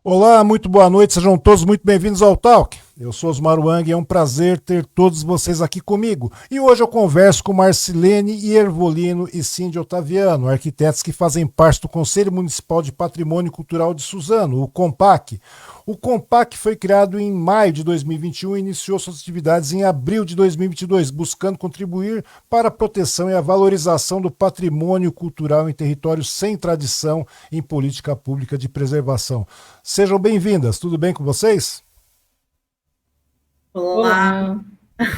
Olá, muito boa noite, sejam todos muito bem-vindos ao Talk. Eu sou Osmar Wang e é um prazer ter todos vocês aqui comigo. E hoje eu converso com Marcilene Iervolino e Cindy Otaviano, arquitetos que fazem parte do Conselho Municipal de Patrimônio Cultural de Suzano, o COMPAC. O COMPAC foi criado em maio de 2021 e iniciou suas atividades em abril de 2022, buscando contribuir para a proteção e a valorização do patrimônio cultural em territórios sem tradição em política pública de preservação. Sejam bem-vindas, tudo bem com vocês? Olá, Olá,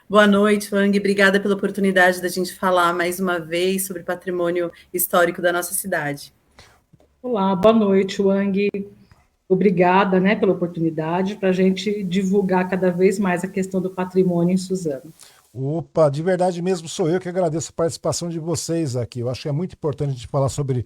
boa noite, Wang. Obrigada pela oportunidade da gente falar mais uma vez sobre patrimônio histórico da nossa cidade. olá, boa noite, Wang. Obrigada, né, pela oportunidade para a gente divulgar cada vez mais a questão do patrimônio em Suzano. Opa, de verdade mesmo sou eu que agradeço a participação de vocês aqui. Eu acho que é muito importante a gente falar sobre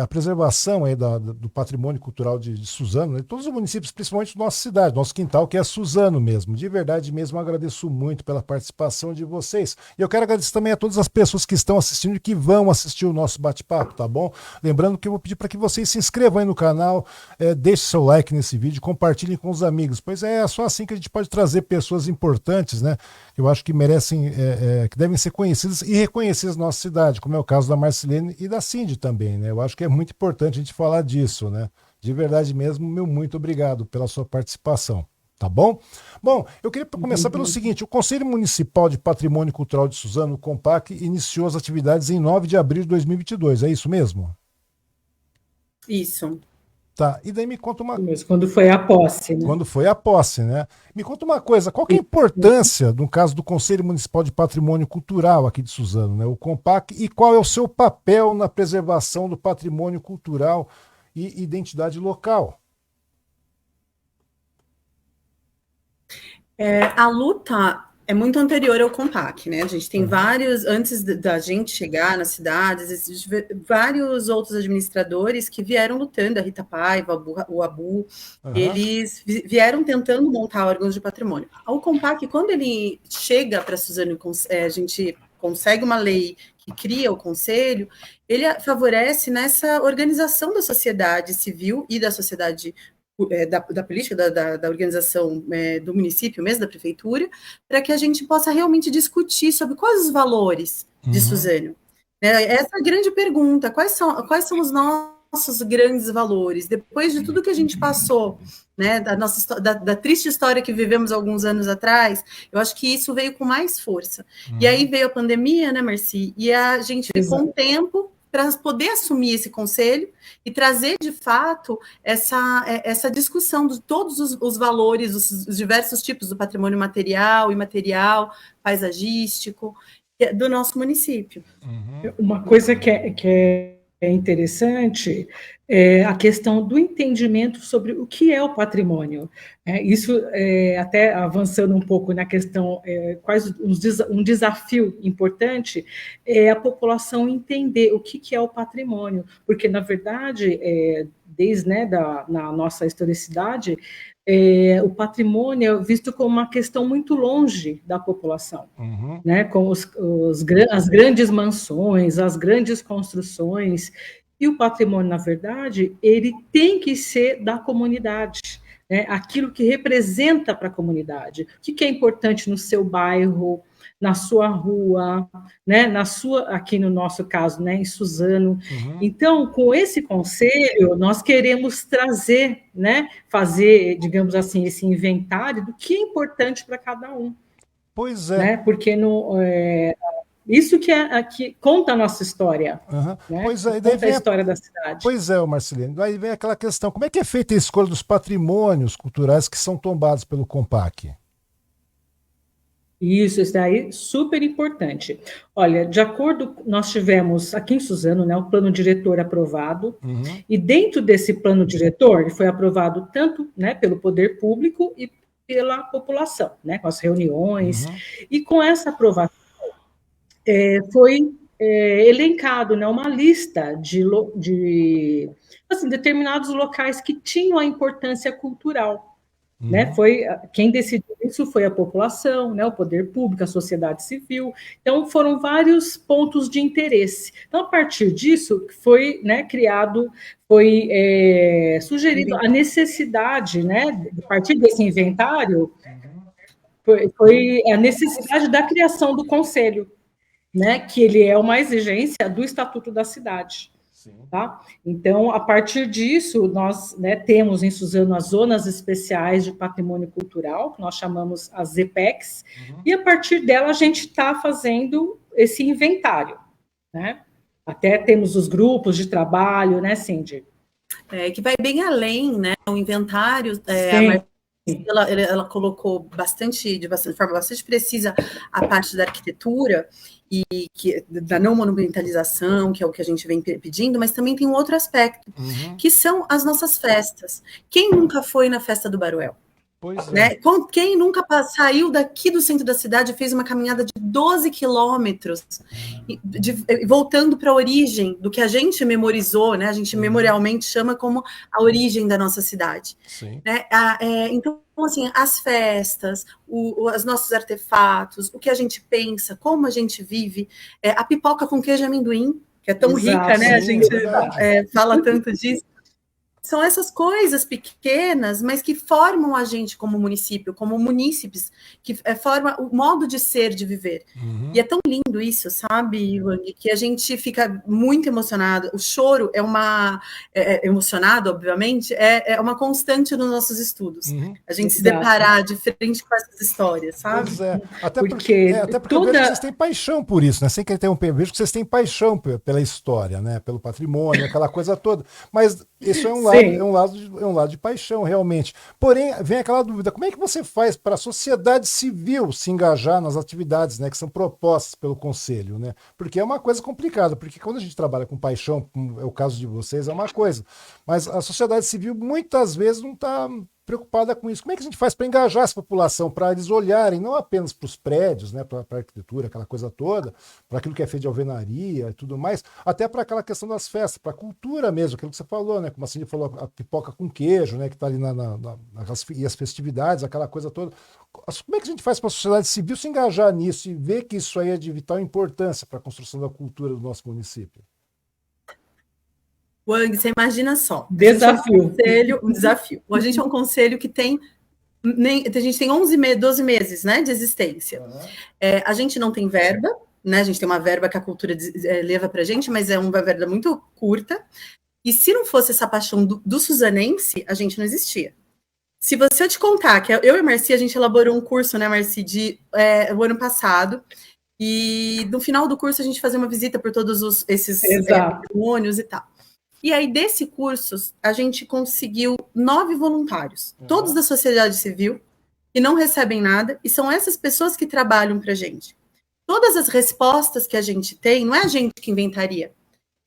a preservação aí do patrimônio cultural de Suzano, né? Todos os municípios, principalmente da nossa cidade, nosso quintal, que é Suzano mesmo. De verdade mesmo, eu agradeço muito pela participação de vocês. E eu quero agradecer também a todas as pessoas que estão assistindo e que vão assistir o nosso bate-papo, tá bom? Lembrando que eu vou pedir para que vocês se inscrevam aí no canal, deixem seu like nesse vídeo, compartilhem com os amigos, pois é só assim que a gente pode trazer pessoas importantes, né? Eu acho que merecem, que devem ser conhecidas e reconhecidas na nossa cidade, como é o caso da Marcilene e da Cindy também, né? Eu acho que é muito importante a gente falar disso, né? De verdade mesmo, meu muito obrigado pela sua participação. Tá bom? Bom, eu queria começar pelo seguinte: o Conselho Municipal de Patrimônio Cultural de Suzano, o COMPAC, iniciou as atividades em 9 de abril de 2022, é isso mesmo? Isso. Tá, e daí me conta uma. Mesmo, quando foi a posse, né? Quando foi a posse, né? Me conta uma coisa, qual que é a importância, no caso do Conselho Municipal de Patrimônio Cultural aqui de Suzano, né, o COMPAC, e qual é o seu papel na preservação do patrimônio cultural e identidade local? A luta é muito anterior ao Compaq, né? A gente tem Uhum, vários, antes da gente chegar nas cidades, existem vários outros administradores que vieram lutando, a Rita Paiva, o Abu, uhum, eles vieram tentando montar órgãos de patrimônio. O Compaq, quando ele chega para Suzano, a gente consegue uma lei que cria o conselho, ele favorece nessa organização da sociedade civil e da sociedade da política, da organização do município mesmo, da prefeitura, para que a gente possa realmente discutir sobre quais os valores de uhum, Suzano. Essa é a grande pergunta, quais são os nossos grandes valores? Depois de tudo que a gente passou, né, da triste história que vivemos alguns anos atrás, eu acho que isso veio com mais força. E aí uhum. veio a pandemia, né, Marci? E a gente ficou um Exato. tempo para poder assumir esse conselho e trazer, de fato, essa discussão de todos os valores, os diversos tipos do patrimônio material, imaterial, paisagístico, do nosso município. Uhum. Uma coisa que é interessante é a questão do entendimento sobre o que é o patrimônio. Isso, até avançando um pouco na questão, um desafio importante é a população entender o que é o patrimônio, porque, na verdade, desde, né, na nossa historicidade, o patrimônio é visto como uma questão muito longe da população, Uhum. né, com as grandes mansões, as grandes construções, e o patrimônio, na verdade, ele tem que ser da comunidade, né, aquilo que representa para a comunidade. O que é importante no seu bairro, na sua rua, né, aqui no nosso caso, né, em Suzano. Uhum. Então, com esse conselho, nós queremos trazer, né, fazer, digamos assim, esse inventário do que é importante para cada um, Pois é. né? Porque isso que conta a nossa história, Uhum. né? Pois Que é, e daí conta a vem história da cidade. pois é, Marcelino, aí vem aquela questão, como é que é feita a escolha dos patrimônios culturais que são tombados pelo COMPAC? Isso daí super importante. Olha, de acordo, nós tivemos aqui em Suzano, né, o plano diretor aprovado, Uhum, e dentro desse plano diretor, ele foi aprovado tanto, né, pelo poder público e pela população, né, com as reuniões, uhum, e com essa aprovação foi elencado, né, uma lista de assim, determinados locais que tinham a importância cultural. né? Quem decidiu isso foi a população, né? O poder público, a sociedade civil. Então, foram vários pontos de interesse. Então, a partir disso, foi, né, criado, foi sugerido a necessidade, né, a partir desse inventário, foi a necessidade da criação do conselho, né, que ele é uma exigência do Estatuto da Cidade. Tá? Então, a partir disso, nós, né, temos em Suzano as zonas especiais de patrimônio cultural, que nós chamamos as ZPECs, e a partir dela a gente está fazendo esse inventário. Né? Até temos os grupos de trabalho, né, Cindy? Que vai bem além, né? O inventário, ela colocou de forma bastante precisa a parte da arquitetura e da não monumentalização, que é o que a gente vem pedindo, mas também tem um outro aspecto, que são as nossas festas. Quem nunca foi na festa do Baruel? Pois né? Quem nunca saiu daqui do centro da cidade e fez uma caminhada de 12 quilômetros, voltando para a origem do que a gente memorizou, né? A gente memorialmente chama como a origem da nossa cidade. Né? Então, assim, as festas, os nossos artefatos, o que a gente pensa, como a gente vive, a pipoca com queijo e amendoim, que é tão rica, né? A gente fala tanto disso. São essas coisas pequenas, mas que formam a gente como município, como munícipes, que forma o modo de ser, de viver. E é tão lindo isso, sabe, Wang, que a gente fica muito emocionado. O choro emocionado, obviamente, é uma constante nos nossos estudos. A gente se deparar de frente com essas histórias, sabe? Pois é. Até porque eu vejo que vocês têm paixão por isso, né? Sem querer interromper, eu vejo que vocês têm paixão pela história, né? Pelo patrimônio, aquela coisa toda. Mas isso é um lado de paixão, realmente. Porém, vem aquela dúvida: como é que você faz para a sociedade civil se engajar nas atividades, né, que são propostas pelo Conselho, né? Porque é uma coisa complicada, porque quando a gente trabalha com paixão, como é o caso de vocês, é uma coisa. Mas a sociedade civil muitas vezes não está preocupada com isso. Como é que a gente faz para engajar essa população, para eles olharem não apenas para os prédios, né, para a arquitetura, aquela coisa toda, para aquilo que é feito de alvenaria e tudo mais, até para aquela questão das festas, para a cultura mesmo, aquilo que você falou, né, como a Cindy falou, a pipoca com queijo, né, que está ali e as festividades, aquela coisa toda. Como é que a gente faz para a sociedade civil se engajar nisso e ver que isso aí é de vital importância para a construção da cultura do nosso município? Wang, você imagina só. Desafio. Um desafio. A gente é um conselho que a gente tem 12 meses, né, de existência. A gente não tem verba, né? A gente tem uma verba que a cultura leva para a gente, mas é uma verba muito curta. E se não fosse essa paixão do suzanense, a gente não existia. Se eu te contar que eu e a Marci, a gente elaborou um curso, né, Marci, o ano passado, e no final do curso a gente fazia uma visita por todos esses patrimônios e tal. E aí, desse curso, a gente conseguiu 9 voluntários, todos da sociedade civil, que não recebem nada, e são essas pessoas que trabalham para a gente. Todas as respostas que a gente tem, não é a gente que inventaria.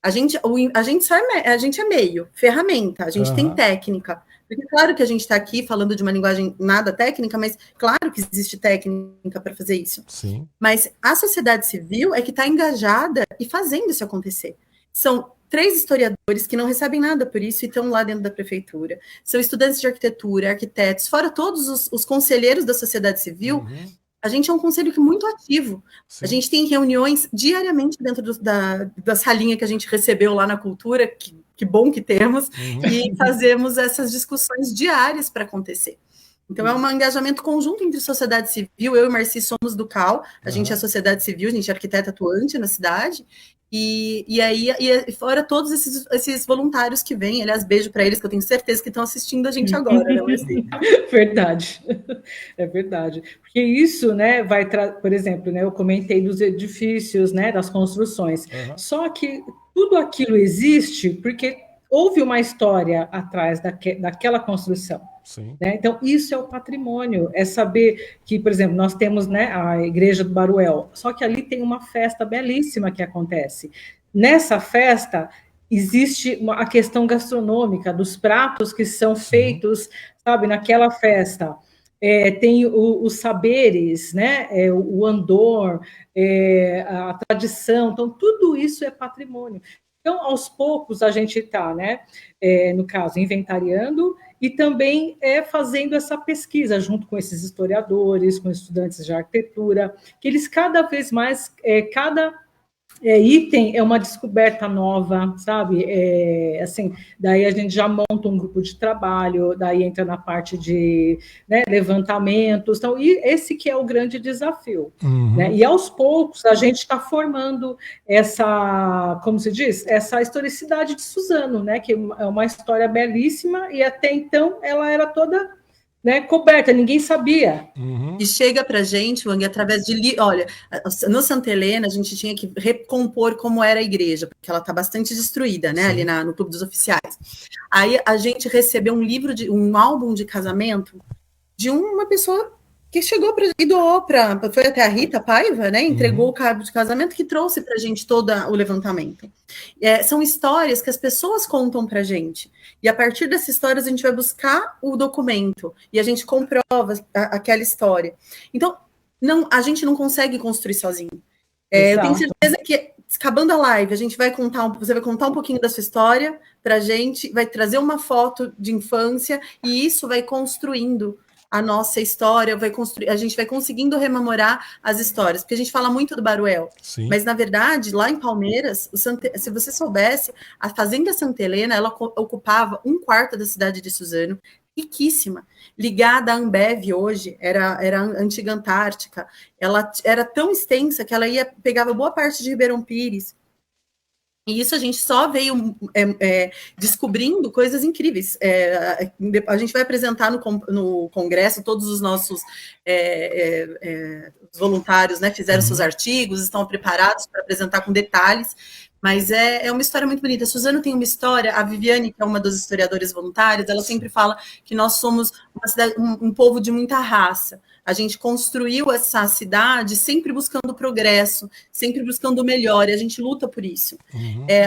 A gente é meio, ferramenta, a gente tem técnica. Porque claro que a gente está aqui falando de uma linguagem nada técnica, mas claro que existe técnica para fazer isso. Sim. Mas a sociedade civil é que está engajada e fazendo isso acontecer. São 3 historiadores que não recebem nada por isso e estão lá dentro da prefeitura. São estudantes de arquitetura, arquitetos, fora todos os conselheiros da sociedade civil. A gente é um conselho que é muito ativo. Sim. A gente tem reuniões diariamente dentro da salinha que a gente recebeu lá na cultura, que bom que temos, e fazemos essas discussões diárias para acontecer. Então, é um engajamento conjunto entre sociedade civil. Eu e Marci somos do CAL, a gente é sociedade civil, a gente é arquiteta atuante na cidade, e fora todos esses voluntários que vêm. Aliás, beijo para eles, que eu tenho certeza que estão assistindo a gente agora, né, Marci? Verdade, é verdade. Porque isso, né, por exemplo, né, eu comentei dos edifícios, né, das construções. Só que tudo aquilo existe porque houve uma história atrás daquela construção. Né? Então, isso é o patrimônio, é saber que, por exemplo, nós temos, né, a Igreja do Baruel, só que ali tem uma festa belíssima que acontece. Nessa festa, existe a questão gastronômica, dos pratos que são feitos, sabe, naquela festa. Tem os saberes, né, o andor, a tradição, então, tudo isso é patrimônio. Então, aos poucos, a gente está, né, no caso, inventariando e também fazendo essa pesquisa junto com esses historiadores, com estudantes de arquitetura, que eles cada vez mais, cada item é uma descoberta nova, sabe? Assim, daí a gente já monta um grupo de trabalho, daí entra na parte de, né, levantamentos, então, e esse que é o grande desafio. Né? E aos poucos a gente está formando essa, como se diz, essa historicidade de Suzano, né? Que é uma história belíssima e até então ela era toda, né, coberta, ninguém sabia. E chega para a gente, Wang, através de... Olha, no Santa Helena, a gente tinha que recompor como era a igreja, porque ela está bastante destruída, né, ali no Clube dos Oficiais. Aí a gente recebeu um álbum de casamento de uma pessoa que chegou e doou foi até a Rita Paiva, né, entregou o cabo de casamento, que trouxe para a gente todo o levantamento. São histórias que as pessoas contam para a gente, e a partir dessas histórias a gente vai buscar o documento, e a gente comprova aquela história. Então, a gente não consegue construir sozinho. Eu tenho certeza que, acabando a live, você vai contar um pouquinho da sua história para a gente, vai trazer uma foto de infância, e isso vai construindo a nossa história, a gente vai conseguindo rememorar as histórias, porque a gente fala muito do Baruel, mas na verdade, lá em Palmeiras, se você soubesse, a Fazenda Santa Helena, ela ocupava 1/4 da cidade de Suzano, riquíssima, ligada à Ambev hoje, era a antiga Antártica, ela era tão extensa que ela pegava boa parte de Ribeirão Pires. E isso a gente só veio descobrindo coisas incríveis. A gente vai apresentar no congresso todos os nossos voluntários, né, fizeram seus artigos, estão preparados para apresentar com detalhes, mas é uma história muito bonita. A Suzano tem uma história, a Viviane, que é uma das historiadoras voluntárias, ela sempre fala que nós somos uma cidade, um povo de muita raça. A gente construiu essa cidade sempre buscando progresso, sempre buscando o melhor, e a gente luta por isso.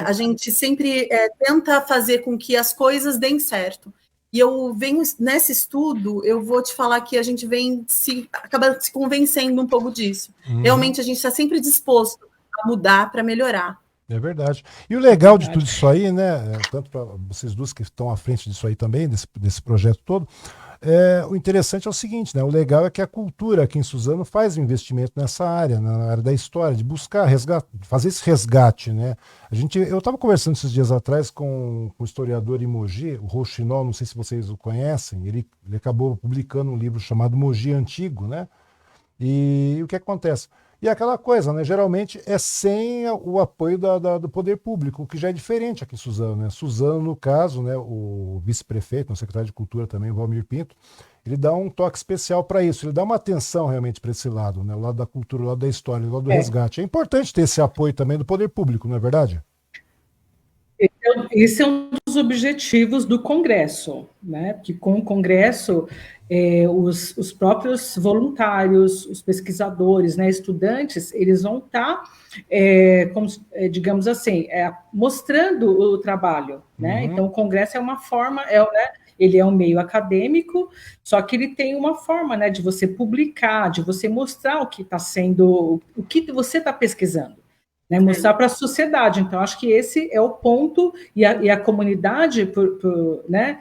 A gente sempre tenta fazer com que as coisas deem certo. E eu venho, nesse estudo, eu vou te falar que a gente acaba se convencendo um pouco disso. Realmente, a gente está sempre disposto a mudar para melhorar. É verdade. E o legal de tudo isso aí, né, tanto para vocês duas que estão à frente disso aí também, desse projeto todo, o interessante é o seguinte, né? O legal é que a cultura aqui em Suzano faz um investimento nessa área, na área da história, de buscar fazer esse resgate, né? Eu estava conversando esses dias atrás com o historiador em Mogi, o Rouxinol, não sei se vocês o conhecem, ele acabou publicando um livro chamado Mogi Antigo, né? E o que acontece? E aquela coisa, né? Geralmente é sem o apoio do poder público, o que já é diferente aqui em Suzano, né? Suzano, no caso, né, o vice-prefeito, o secretário de Cultura também, o Valmir Pinto, ele dá um toque especial para isso, ele dá uma atenção realmente para esse lado, né? O lado da cultura, o lado da história, o lado do resgate. É importante ter esse apoio também do poder público, não é verdade? Esse é um dos objetivos do Congresso, né? Que com o Congresso, os próprios voluntários, os pesquisadores, né, estudantes, eles vão estar, digamos assim, mostrando o trabalho, né? Então, o Congresso é uma forma, né, ele é um meio acadêmico, só que ele tem uma forma, né, de você publicar, de você mostrar o que está sendo, o que você está pesquisando. Né, mostrar para a sociedade. Então, acho que esse é o ponto, e a comunidade, né,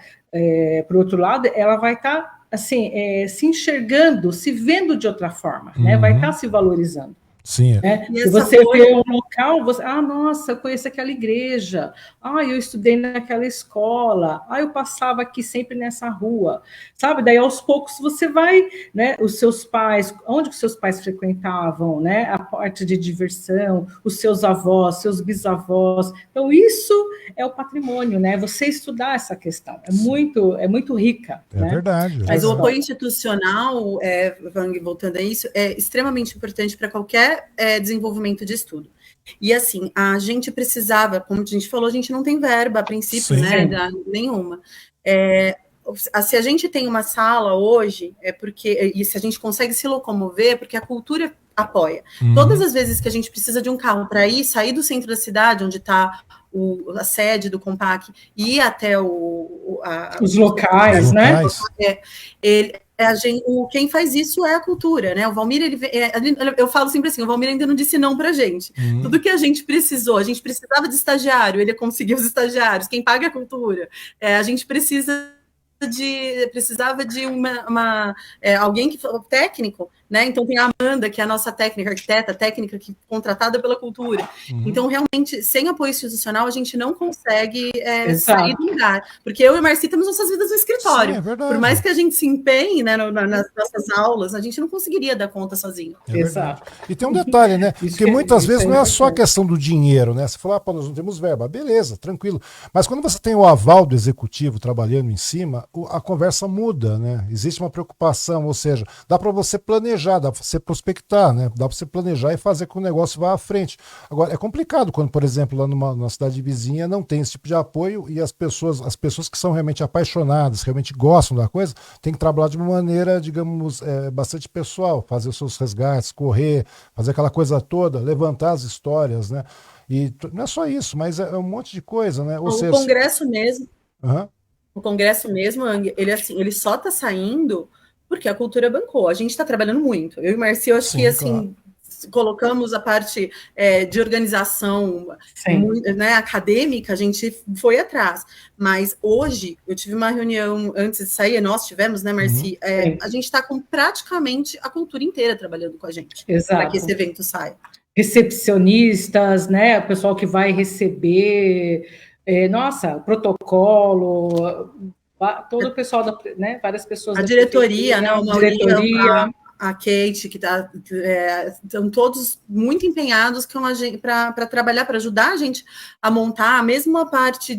por outro lado, ela vai estar assim, se enxergando, se vendo de outra forma, né, vai estar se valorizando. Sim. Né? Se você vê um local, nossa, eu conheço aquela igreja, eu estudei naquela escola, eu passava aqui sempre nessa rua, sabe? Daí, aos poucos, você vai, né, os seus pais, onde os seus pais frequentavam, né, a parte de diversão, os seus avós, seus bisavós, então isso é o patrimônio, né, você estudar essa questão, é muito rica. É, né? Verdade. Mas o apoio institucional, voltando a isso, é extremamente importante para qualquer desenvolvimento de estudo. E assim, a gente precisava, como a gente falou, a gente não tem verba a princípio, né, nenhuma. Se a gente tem uma sala hoje, e se a gente consegue se locomover, porque a cultura apoia. Todas as vezes que a gente precisa de um carro para sair do centro da cidade, onde está a sede do Compac, e ir até os locais, né? Quem faz isso é a cultura, né? O Valmir, eu falo sempre assim, o Valmir ainda não disse não pra gente. Tudo que a gente precisou, a gente precisava de estagiário, ele conseguiu os estagiários, quem paga é a cultura. A gente precisa precisava de alguém que técnico, né? Então tem a Amanda, que é a nossa técnica, arquiteta, técnica que contratada pela cultura. Então, realmente, sem apoio institucional, a gente não consegue sair do lugar. Porque eu e a Marci temos nossas vidas no escritório. Sim, por mais que a gente se empenhe, né, nas nossas aulas, a gente não conseguiria dar conta sozinho. Exato. E tem um detalhe, né? Porque muitas vezes não é só a questão do dinheiro, né? Você fala, pô, nós não temos verba. Beleza, tranquilo. Mas quando você tem o aval do executivo trabalhando em cima, a conversa muda, né? Existe uma preocupação, ou seja, dá para você planejar, dá para você prospectar, né? Dá para você planejar e fazer com que o negócio vá à frente. Agora, é complicado quando, por exemplo, lá numa cidade vizinha não tem esse tipo de apoio e as pessoas que são realmente apaixonadas, realmente gostam da coisa, têm que trabalhar de uma maneira, digamos, bastante pessoal, fazer os seus resgates, correr, fazer aquela coisa toda, levantar as histórias, né? E não é só isso, mas é um monte de coisa, né? Ou seja, Congresso mesmo. Uhum. O Congresso mesmo, ele só está saindo porque a cultura bancou. A gente está trabalhando muito. Eu e Marci, eu acho que assim, colocamos a parte de organização né, acadêmica, a gente foi atrás. Mas hoje, eu tive uma reunião antes de sair, nós tivemos, né, Marci? A gente está com praticamente a cultura inteira trabalhando com a gente para que esse evento saia. Recepcionistas, né? O pessoal que vai receber, protocolo, todo o pessoal, né? Várias pessoas. A diretoria, né? A Kate, que estão todos muito empenhados para trabalhar, para ajudar a gente a montar a mesma parte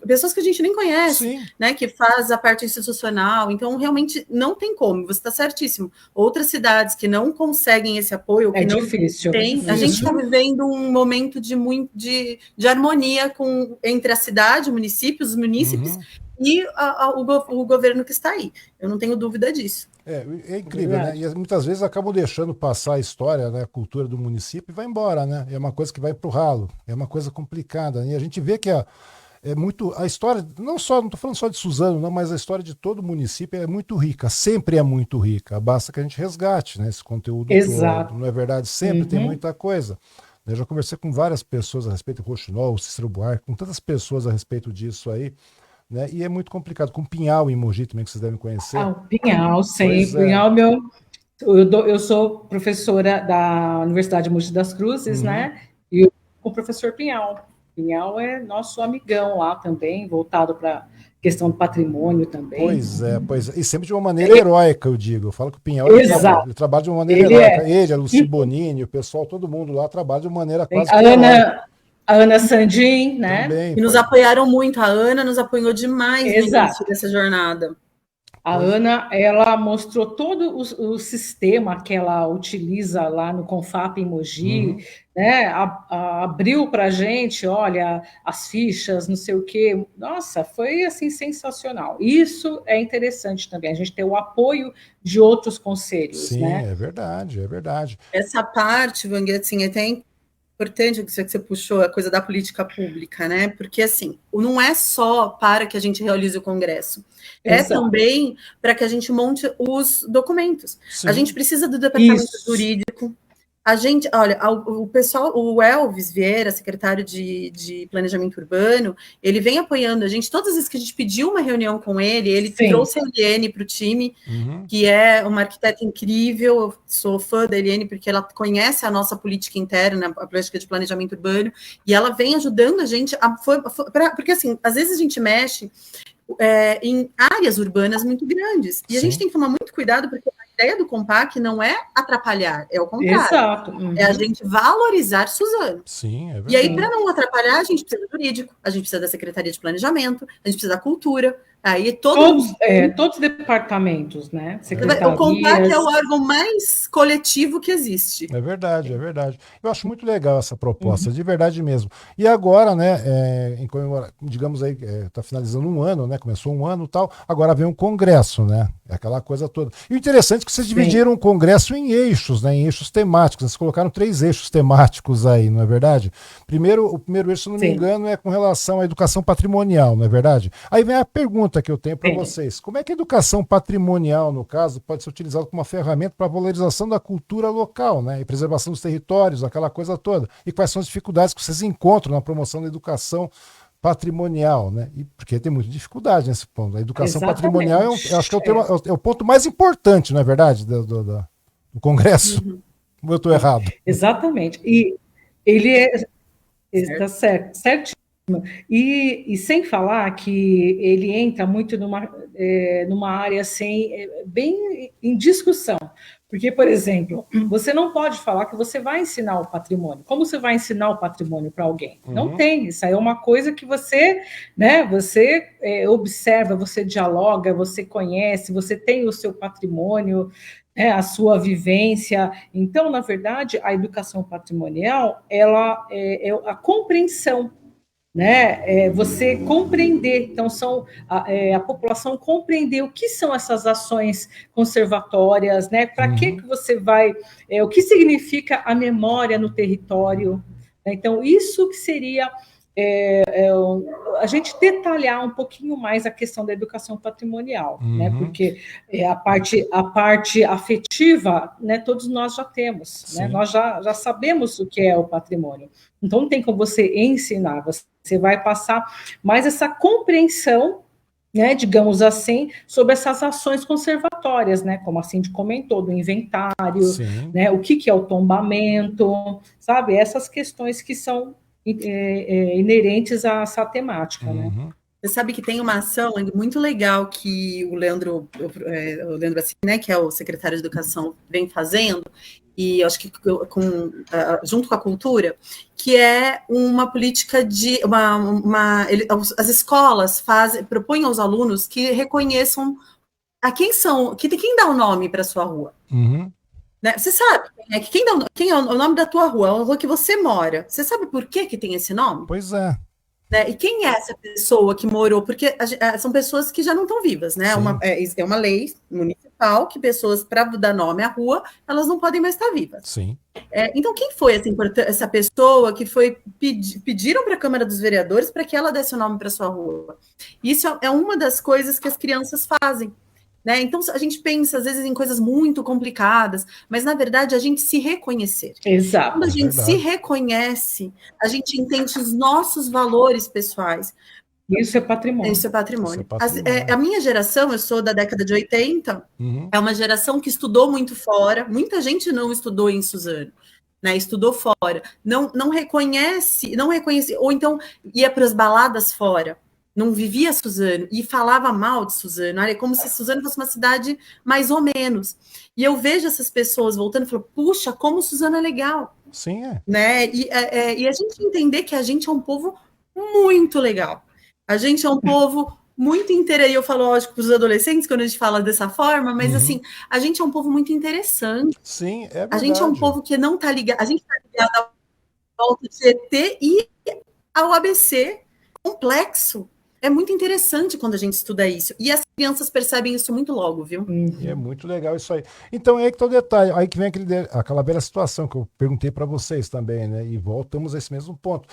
pessoas que a gente nem conhece, né? Que faz a parte institucional. Então, realmente, não tem como. Você está certíssimo. Outras cidades que não conseguem esse apoio, que não difícil. Tem, a gente está vivendo um momento de harmonia entre a cidade, o município, os munícipes e o governo que está aí. Eu não tenho dúvida disso. É incrível, né? E muitas vezes acabam deixando passar a história, né, a cultura do município e vai embora, né? É uma coisa que vai para o ralo, é uma coisa complicada. E a gente vê que a história, não estou falando só de Suzano, não, mas a história de todo município é muito rica, sempre é muito rica. Basta que a gente resgate, né, esse conteúdo todo, não é verdade? Sempre tem muita coisa. Eu já conversei com várias pessoas a respeito do Rochinol, Cícero Buarque, com tantas pessoas a respeito disso aí. Né? E é muito complicado. Com Pinhal em Mogi também, que vocês devem conhecer. O Pinhal, sim. Pinhal, eu sou professora da Universidade de Mogi das Cruzes, né? E o professor Pinhal. Pinhal é nosso amigão lá também, voltado para questão do patrimônio também. Pois é. E sempre de uma maneira heróica, eu digo. Eu falo que o Pinhal ele trabalha de uma maneira heróica. Ele, a Luci Bonini, o pessoal, todo mundo lá trabalha de uma maneira quase heróica. A Ana Sandin, né? Também, e nos apoiaram muito. A Ana nos apoiou demais no início dessa jornada. A Ana, ela mostrou todo o sistema que ela utiliza lá no Confap em Mogi, né? Abriu para a gente, olha, as fichas, não sei o quê. Nossa, foi assim sensacional. Isso é interessante também, a gente ter o apoio de outros conselhos. Sim, né? É verdade, é verdade. Essa parte, Wang, assim, até importante que você puxou a coisa da política pública, né? Porque, assim, não é só para que a gente realize o Congresso, é também para que a gente monte os documentos. Sim. A gente precisa do departamento jurídico. A gente, olha, o pessoal, o Elvis Vieira, secretário de Planejamento Urbano, ele vem apoiando a gente. Todas as vezes que a gente pediu uma reunião com ele trouxe a Eliane para o time, que é uma arquiteta incrível. Eu sou fã da Eliane porque ela conhece a nossa política interna, a política de planejamento urbano, e ela vem ajudando a gente, porque assim, às vezes a gente mexe em áreas urbanas muito grandes, e a gente tem que tomar muito cuidado, porque a ideia do Compac não é atrapalhar, é o contrário. Exato. É a gente valorizar Suzano. Sim, é verdade. E aí, para não atrapalhar, a gente precisa do jurídico, a gente precisa da Secretaria de Planejamento, a gente precisa da cultura. Aí todos os departamentos, né? O Compac é o órgão mais coletivo que existe. É verdade, é verdade. Eu acho muito legal essa proposta, de verdade mesmo. E agora, né, digamos aí, está finalizando um ano, né? Começou um ano e tal, agora vem um congresso, né? Aquela coisa toda. E o interessante é que vocês dividiram o congresso em eixos, né? Em eixos temáticos. Vocês colocaram 3 eixos temáticos aí, não é verdade? O primeiro eixo, se não me engano, é com relação à educação patrimonial, não é verdade? Aí vem a pergunta que eu tenho para vocês. Como é que a educação patrimonial, no caso, pode ser utilizada como uma ferramenta para a valorização da cultura local, né? E preservação dos territórios, aquela coisa toda? E quais são as dificuldades que vocês encontram na promoção da educação patrimonial, né? E porque tem muita dificuldade nesse ponto. A educação Exatamente. patrimonial eu acho que é o ponto mais importante, não é verdade, do Congresso. Ou eu estou errado? Exatamente. E ele está certo, certíssimo. E sem falar que ele entra muito numa área assim, bem em discussão. Porque, por exemplo, você não pode falar que você vai ensinar o patrimônio. Como você vai ensinar o patrimônio para alguém? Não tem. Isso aí é uma coisa que você, né, você observa, você dialoga, você conhece, você tem o seu patrimônio, a sua vivência. Então, na verdade, a educação patrimonial, ela é a compreensão, né? Você compreender, então a população compreender o que são essas ações conservatórias, né? Para que você vai, o que significa a memória no território, né? Então isso que seria a gente detalhar um pouquinho mais a questão da educação patrimonial, né? Porque a parte afetiva, né? Todos nós já temos, né? Nós já sabemos o que é o patrimônio. Então não tem como você ensinar, você vai passar mais essa compreensão, né, digamos assim, sobre essas ações conservatórias, né, como a Cindy comentou, do inventário, né, o que é o tombamento, sabe, essas questões que são inerentes a essa temática, né. Você sabe que tem uma ação muito legal que o Leandro assim, né, que é o secretário de Educação, vem fazendo, e acho que junto com a cultura, que é uma política de as escolas propõem aos alunos que reconheçam quem dá o nome para a sua rua. Né? Você sabe quem é o nome da tua rua, a rua que você mora. Você sabe por que tem esse nome? Pois é. Né? E quem é essa pessoa que morou? Porque são pessoas que já não estão vivas, né? É uma lei municipal que pessoas, para dar nome à rua, elas não podem mais estar vivas. Sim. Então, quem foi essa pessoa que foi pediram para a Câmara dos Vereadores para que ela desse o nome para sua rua? Isso é uma das coisas que as crianças fazem. Né? Então, a gente pensa, às vezes, em coisas muito complicadas, mas, na verdade, a gente se reconhecer. Exato. Quando a gente se reconhece, a gente entende os nossos valores pessoais. Isso é patrimônio. Isso é patrimônio. A minha geração, eu sou da década de 80, é uma geração que estudou muito fora, muita gente não estudou em Suzano. Né, estudou fora, não reconhece, ou então ia para as baladas fora, não vivia Suzano e falava mal de Suzano, é como se Suzano fosse uma cidade mais ou menos. E eu vejo essas pessoas voltando e falo, puxa, como Suzano é legal. Sim, é. Né? E a gente entender que a gente é um povo muito legal. A gente é um povo muito interessante. Eu falo, lógico, para os adolescentes, quando a gente fala dessa forma, mas assim, a gente é um povo muito interessante. Sim, é verdade. A gente é um povo que não está ligado. A gente está ligado à volta do GT e ao ABC complexo. É muito interessante quando a gente estuda isso. E as crianças percebem isso muito logo, viu? E é muito legal isso aí. Então, é aí que está o detalhe. Aí que vem aquela velha situação que eu perguntei para vocês também, né? E voltamos a esse mesmo ponto.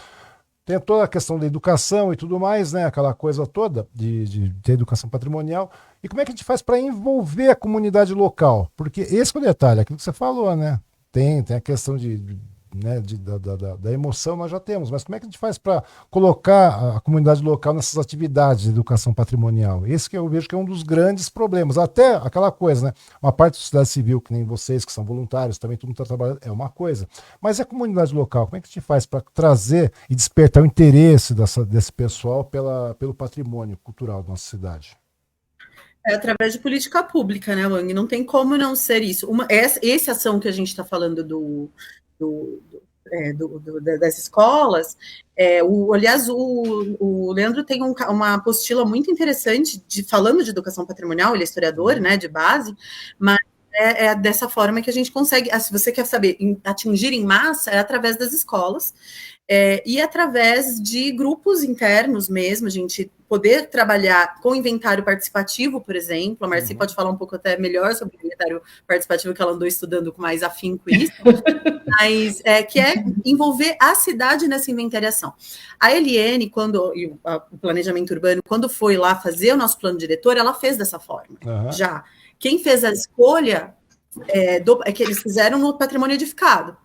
Tem toda a questão da educação e tudo mais, né? Aquela coisa toda de ter educação patrimonial. E como é que a gente faz para envolver a comunidade local? Porque esse é o detalhe, aquilo que você falou, né? Tem a questão da emoção, nós já temos, mas como é que a gente faz para colocar a comunidade local nessas atividades de educação patrimonial? Esse que eu vejo que é um dos grandes problemas. Até aquela coisa, né? Uma parte da sociedade civil, que nem vocês, que são voluntários, também todo mundo está trabalhando, é uma coisa. Mas a comunidade local, como é que a gente faz para trazer e despertar o interesse desse pessoal pelo patrimônio cultural da nossa cidade? É através de política pública, né, Wang? Não tem como não ser isso. Essa ação que a gente está falando das escolas, aliás, o Leandro tem uma apostila muito interessante falando de educação patrimonial, ele é historiador, né, de base, mas é dessa forma que a gente consegue, se você quer saber, atingir em massa, é através das escolas, e através de grupos internos mesmo, a gente poder trabalhar com inventário participativo, por exemplo. A Marci pode falar um pouco até melhor sobre o inventário participativo, que ela andou estudando com mais afinco isso, mas que é envolver a cidade nessa inventariação. A Eliane, o planejamento urbano, quando foi lá fazer o nosso plano diretor, ela fez dessa forma, já. Quem fez a escolha é que eles fizeram no patrimônio edificado.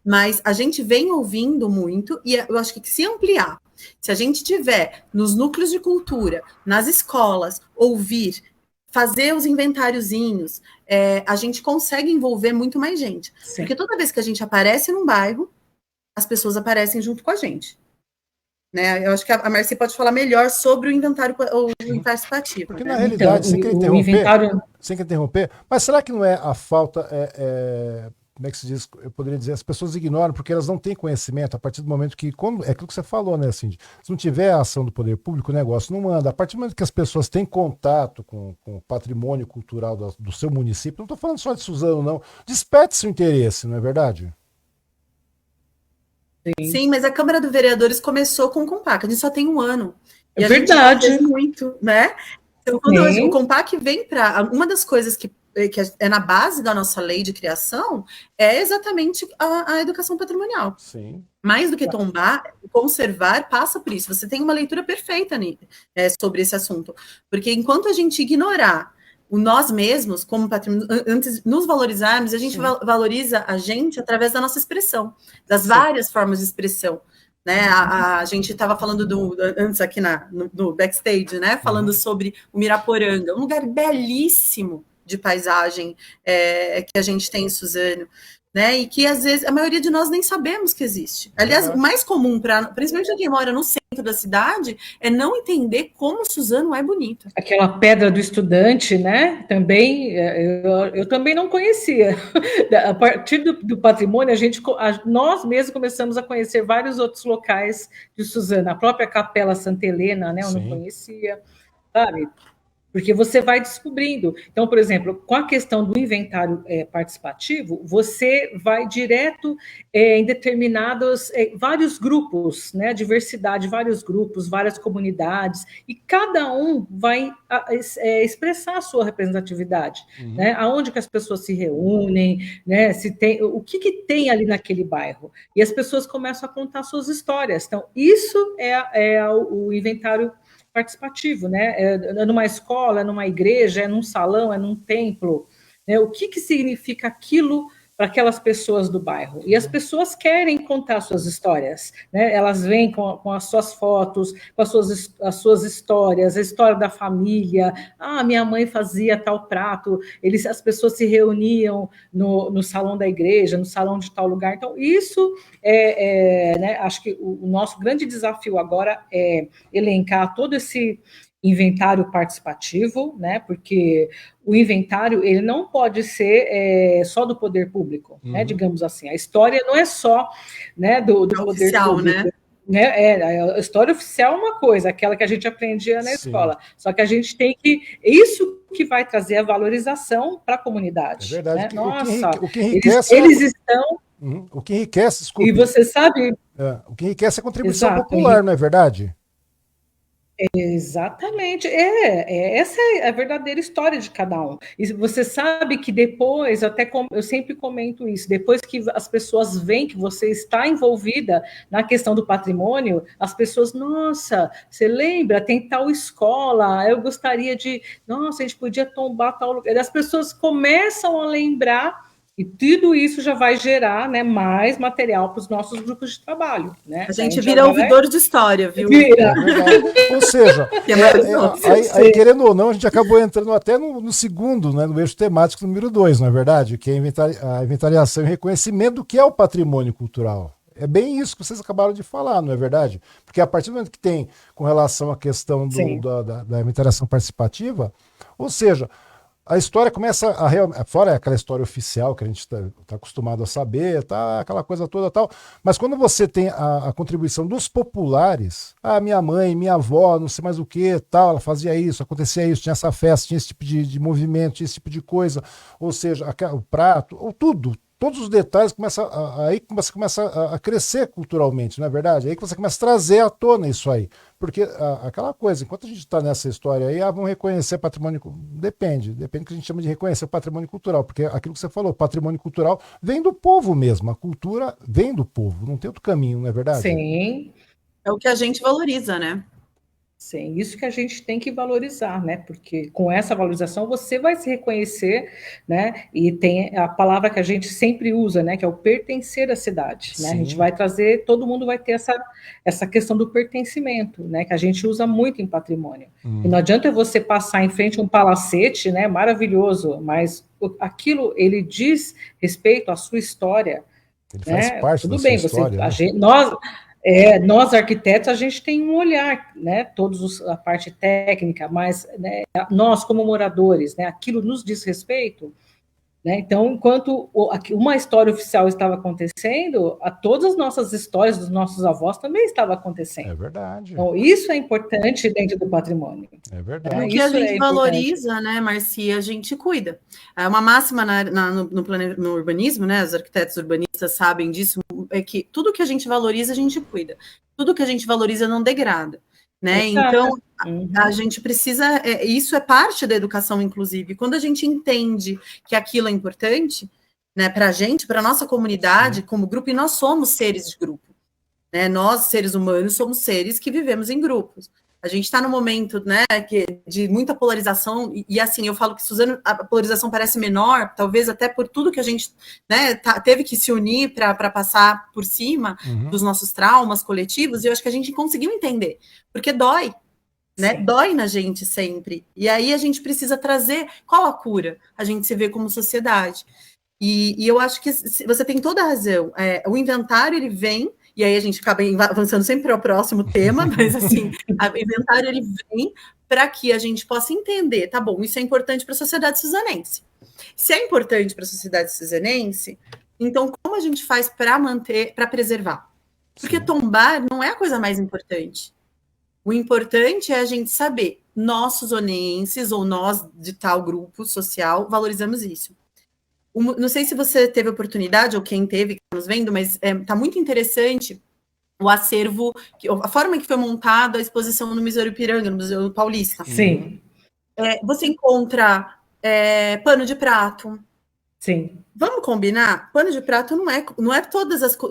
Mas a gente vem ouvindo muito, e eu acho que se ampliar Se a gente tiver nos núcleos de cultura, nas escolas, ouvir, fazer os inventáriozinhos, a gente consegue envolver muito mais gente. Sim. Porque toda vez que a gente aparece num bairro, as pessoas aparecem junto com a gente. Né? Eu acho que a Marci pode falar melhor sobre o inventário participativo. Porque né? na realidade, então, sem querer interromper, mas será que não é a falta, como é que se diz? Eu poderia dizer, as pessoas ignoram porque elas não têm conhecimento a partir do momento que, é aquilo que você falou, né, Cindy? Se não tiver a ação do poder público, o negócio não anda. A partir do momento que as pessoas têm contato com o patrimônio cultural do seu município, não estou falando só de Suzano, não, desperte-se o interesse, não é verdade? Sim, mas a Câmara dos Vereadores começou com o Compac, a gente só tem um ano. E é verdade. A gente fez muito, né? Então, quando o Compac vem para... Uma das coisas que é na base da nossa lei de criação é exatamente a educação patrimonial. Sim. Mais do que tombar, conservar passa por isso. Você tem uma leitura perfeita sobre esse assunto. Porque enquanto a gente ignorar o nós mesmos como patrimônio, antes de nos valorizarmos, a gente valoriza a gente através da nossa expressão, das várias formas de expressão. Né? A gente estava falando antes aqui no backstage, né? Falando sobre o Miraporanga, um lugar belíssimo de paisagem que a gente tem em Suzano, né? E que às vezes a maioria de nós nem sabemos que existe. Aliás, o mais comum, principalmente quem mora no centro da cidade, é não entender como Suzano é bonito. Aquela Pedra do Estudante, né? Também eu também não conhecia. A partir do patrimônio, nós mesmos começamos a conhecer vários outros locais de Suzano. A própria Capela Santa Helena, né? Eu não conhecia, sabe? Porque você vai descobrindo. Então, por exemplo, com a questão do inventário participativo, você vai direto em determinados, vários grupos, né, diversidade, vários grupos, várias comunidades, e cada um vai expressar a sua representatividade, né, aonde que as pessoas se reúnem, né, o que tem ali naquele bairro. E as pessoas começam a contar suas histórias. Então, isso é o inventário participativo, né? É numa escola, é numa igreja, é num salão, é num templo, né? O que significa aquilo para aquelas pessoas do bairro? E as pessoas querem contar suas histórias, né? Elas vêm com as suas fotos, com as suas histórias, a história da família. Ah, minha mãe fazia tal prato. As pessoas se reuniam no salão da igreja, no salão de tal lugar. Então, isso né, acho que o nosso grande desafio agora é elencar todo esse inventário participativo, né? Porque o inventário ele não pode ser só do poder público, né? Digamos assim, a história não é só, né, do poder oficial, público. Né? A história oficial é uma coisa, aquela que a gente aprendia na escola. Só que a gente tem que... Isso que vai trazer a valorização para a comunidade. É verdade. Né? Nossa, o que enriquece eles estão... O que enriquece, desculpa. E você sabe... o que enriquece é a contribuição popular, não é verdade? Exatamente, essa é a verdadeira história de cada um. E você sabe que depois, eu sempre comento isso, depois que as pessoas veem que você está envolvida na questão do patrimônio, as pessoas, nossa, você lembra, tem tal escola, eu gostaria de, nossa, a gente podia tombar tal lugar. As pessoas começam a lembrar. E tudo isso já vai gerar, né, mais material para os nossos grupos de trabalho. Né? A gente vira ouvidor de história, viu? Vira. Ou seja, aí, querendo ou não, a gente acabou entrando até no segundo, né, no eixo temático número 2, não é verdade? Que é a inventariação e reconhecimento do que é o patrimônio cultural. É bem isso que vocês acabaram de falar, não é verdade? Porque a partir do momento que tem com relação à questão da inventariação participativa, ou seja... A história começa fora aquela história oficial que a gente está acostumado a saber, tá, aquela coisa toda tal, mas quando você tem a contribuição dos populares, minha mãe, minha avó, não sei mais o que, tal, ela fazia isso, acontecia isso, tinha essa festa, tinha esse tipo de movimento, tinha esse tipo de coisa, ou seja, o prato, ou tudo, todos os detalhes aí você começa a crescer culturalmente, não é verdade? Aí que você começa a trazer à tona isso aí. Porque aquela coisa, enquanto a gente está nessa história aí, vamos reconhecer patrimônio... Depende do que a gente chama de reconhecer o patrimônio cultural, porque aquilo que você falou, patrimônio cultural vem do povo mesmo, a cultura vem do povo, não tem outro caminho, não é verdade? Sim. É o que a gente valoriza, né? Sim, isso que a gente tem que valorizar, né? Porque com essa valorização você vai se reconhecer, né? E tem a palavra que a gente sempre usa, né? Que é o pertencer à cidade, né? A gente Sim. vai trazer, todo mundo vai ter essa questão do pertencimento, né? Que a gente usa muito em patrimônio. E não adianta você passar em frente a um palacete, né? Maravilhoso, mas aquilo ele diz respeito à sua história, Ele faz né? parte da Tudo sua bem, história, né? nós arquitetos, a gente tem um olhar, né? A parte técnica, mas né, nós como moradores, né? Aquilo nos diz respeito, né? Então, enquanto uma história oficial estava acontecendo, todas as nossas histórias dos nossos avós também estavam É acontecendo. verdade. Então, isso é importante dentro do patrimônio. É O verdade. que a Isso é gente importante. valoriza, né, Marcia, a gente cuida. É uma máxima no urbanismo, né? Os arquitetos urbanistas sabem disso, é que tudo que a gente valoriza, a gente cuida. Tudo que a gente valoriza não degrada, né? Então, Exato. Uhum. a gente precisa, isso é parte da educação, inclusive. Quando a gente entende que aquilo é importante, né, para a gente, para a nossa comunidade, como grupo, e nós somos seres de grupo, né? Nós, seres humanos, somos seres que vivemos em grupos. A gente está num momento, né, de muita polarização, e assim, eu falo que, Suzano, a polarização parece menor, talvez até por tudo que a gente, né, teve que se unir para passar por cima dos nossos traumas coletivos, e eu acho que a gente conseguiu entender, porque dói, né? Sim. Dói na gente sempre. E aí a gente precisa trazer qual a cura a gente se vê como sociedade. E eu acho que você tem toda a razão. O inventário ele vem, e aí a gente acaba avançando sempre para o próximo tema, mas assim, o inventário ele vem para que a gente possa entender, tá bom, isso é importante para a sociedade suzanense. Se é importante para a sociedade suzanense, então como a gente faz para manter, para preservar? Porque tombar não é a coisa mais importante. O importante é a gente saber, nós suzonenses ou nós de tal grupo social valorizamos isso. Não sei se você teve oportunidade ou quem teve que está nos vendo, mas está muito interessante o acervo, a forma que foi montada a exposição no Museu Ipiranga, no Museu Paulista. Sim. Você encontra pano de prato. Sim. Vamos combinar? Pano de prato não